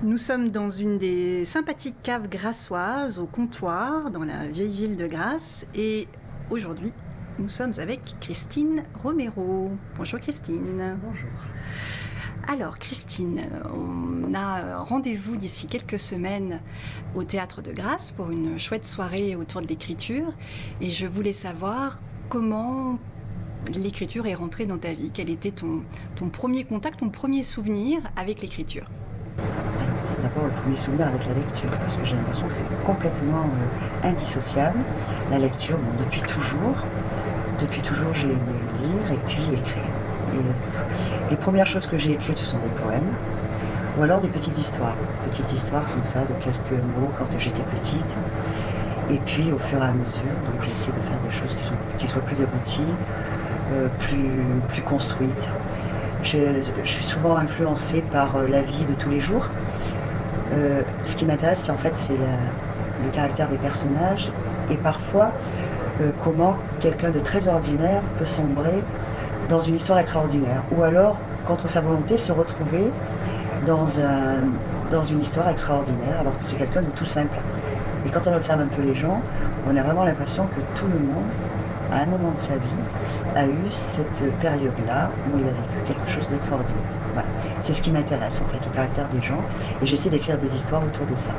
Nous sommes dans une des sympathiques caves grassoises au comptoir, dans la vieille ville de Grasse. Et aujourd'hui, nous sommes avec Christine Romero. Bonjour Christine. Bonjour. Alors Christine, on a rendez-vous d'ici quelques semaines au Théâtre de Grasse pour une chouette soirée autour de l'écriture. Et je voulais savoir comment l'écriture est rentrée dans ta vie. Quel était ton premier contact, ton premier souvenir avec l'écriture? C'est d'abord le premier souvenir avec la lecture, parce que j'ai l'impression que c'est complètement indissociable. La lecture, bon, depuis toujours j'ai aimé lire et puis écrire. Et les premières choses que j'ai écrites, ce sont des poèmes, ou alors des petites histoires comme ça, de quelques mots quand j'étais petite. Et puis au fur et à mesure, donc j'ai essayé de faire des choses qui soient plus abouties, plus construites. Je suis souvent influencée par la vie de tous les jours. Ce qui m'intéresse, c'est le caractère des personnages et parfois comment quelqu'un de très ordinaire peut sombrer dans une histoire extraordinaire ou alors, contre sa volonté, se retrouver dans une histoire extraordinaire alors que c'est quelqu'un de tout simple. Et quand on observe un peu les gens, on a vraiment l'impression que tout le monde, à un moment de sa vie, a eu cette période-là où il a vécu quelque chose d'extraordinaire. Voilà. C'est ce qui m'intéresse en fait, le caractère des gens, et j'essaie d'écrire des histoires autour de ça.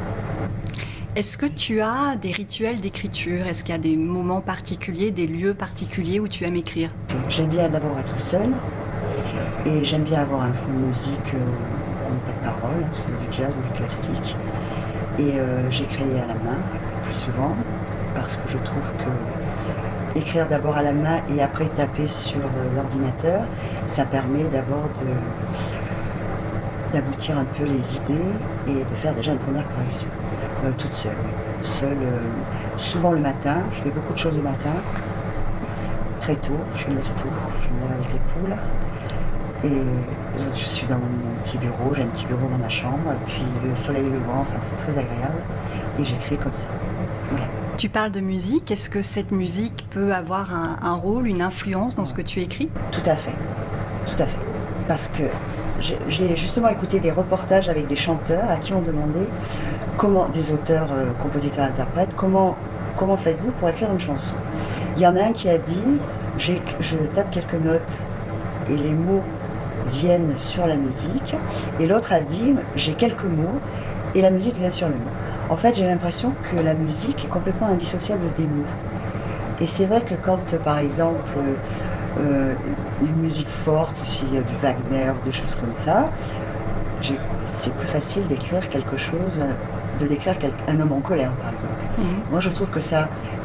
Est-ce que tu as des rituels d'écriture? Est-ce qu'il y a des moments particuliers, des lieux particuliers où tu aimes écrire? J'aime bien d'abord être seule, et j'aime bien avoir un fond de musique, on n'a pas de parole, c'est du jazz ou du classique, et j'écris à la main, plus souvent, parce que je trouve que écrire d'abord à la main et après taper sur l'ordinateur, ça permet d'abord d'aboutir un peu les idées et de faire déjà une première correction. Toute seule, oui. Seule, souvent le matin, je fais beaucoup de choses le matin, très tôt, je me lève tôt, je me lève avec les poules. Et je suis dans mon petit bureau, j'ai un petit bureau dans ma chambre, et puis le soleil levant, enfin, c'est très agréable, et j'écris comme ça. Voilà. Tu parles de musique, est-ce que cette musique peut avoir un rôle, une influence dans ce que tu écris? Tout à fait, tout à fait. Parce que j'ai justement écouté des reportages avec des chanteurs à qui on demandait des auteurs, compositeurs, interprètes, comment faites-vous pour écrire une chanson? Il y en a un qui a dit, je tape quelques notes et les mots viennent sur la musique, et l'autre a dit, j'ai quelques mots et la musique vient sur le mot. En fait, j'ai l'impression que la musique est complètement indissociable des mots. Et c'est vrai que quand, par exemple, une musique forte, s'il y a du Wagner, des choses comme ça, c'est plus facile d'écrire quelque chose, de décrire un homme en colère, par exemple. Moi, je trouve que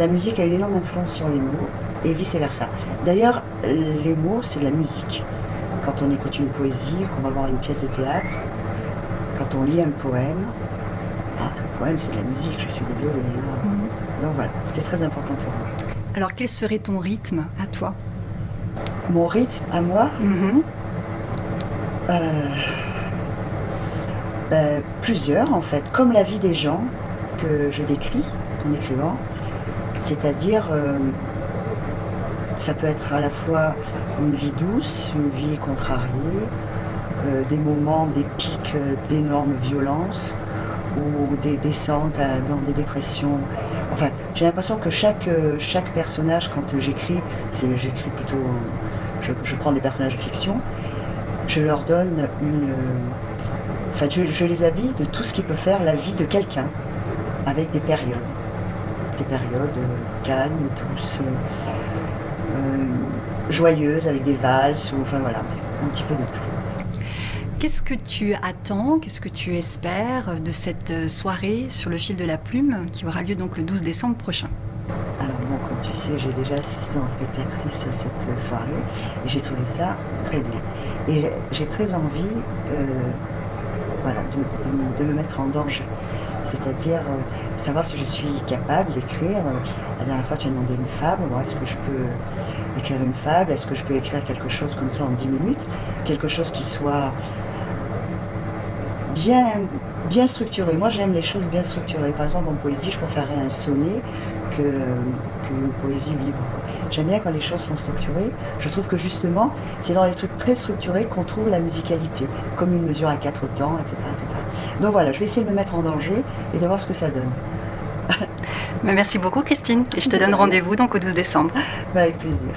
la musique a une énorme influence sur les mots, et vice-versa. D'ailleurs, les mots, c'est de la musique. Quand on écoute une poésie, qu'on va voir une pièce de théâtre, quand on lit un poème, c'est de la musique, je suis désolée. Donc voilà, c'est très important pour moi. Alors quel serait ton rythme à toi? Mon rythme à moi, plusieurs en fait, comme la vie des gens que je décris en écrivant, c'est-à-dire ça peut être à la fois une vie douce, une vie contrariée, des moments, des pics d'énorme violence, ou des descentes dans des dépressions. Enfin, j'ai l'impression que chaque personnage, quand j'écris, j'écris plutôt, je prends des personnages de fiction, je leur donne enfin, je les habille de tout ce qui peut faire la vie de quelqu'un, avec des périodes calmes, douces, joyeuses, avec des valses, ou enfin voilà, un petit peu de tout. Qu'est-ce que tu attends, qu'est-ce que tu espères de cette soirée sur le fil de la plume qui aura lieu donc le 12 décembre prochain? Alors bon, comme tu sais, j'ai déjà assisté en spectatrice à cette soirée et j'ai trouvé ça très bien. Et j'ai très envie de me mettre en danger. C'est-à-dire savoir si je suis capable d'écrire. La dernière fois, tu as demandé une fable. Bon, est-ce que je peux écrire une fable? Est-ce que je peux écrire quelque chose comme ça en 10 minutes? Quelque chose qui soit bien structuré. Moi, j'aime les choses bien structurées. Par exemple, en poésie, je préférerais un sonnet qu'une poésie libre. J'aime bien quand les choses sont structurées. Je trouve que justement, c'est dans les trucs très structurés qu'on trouve la musicalité, comme une mesure à 4 temps, etc., etc. Donc voilà, je vais essayer de me mettre en danger et de voir ce que ça donne. Merci beaucoup Christine et je te donne rendez-vous donc au 12 décembre. Avec plaisir.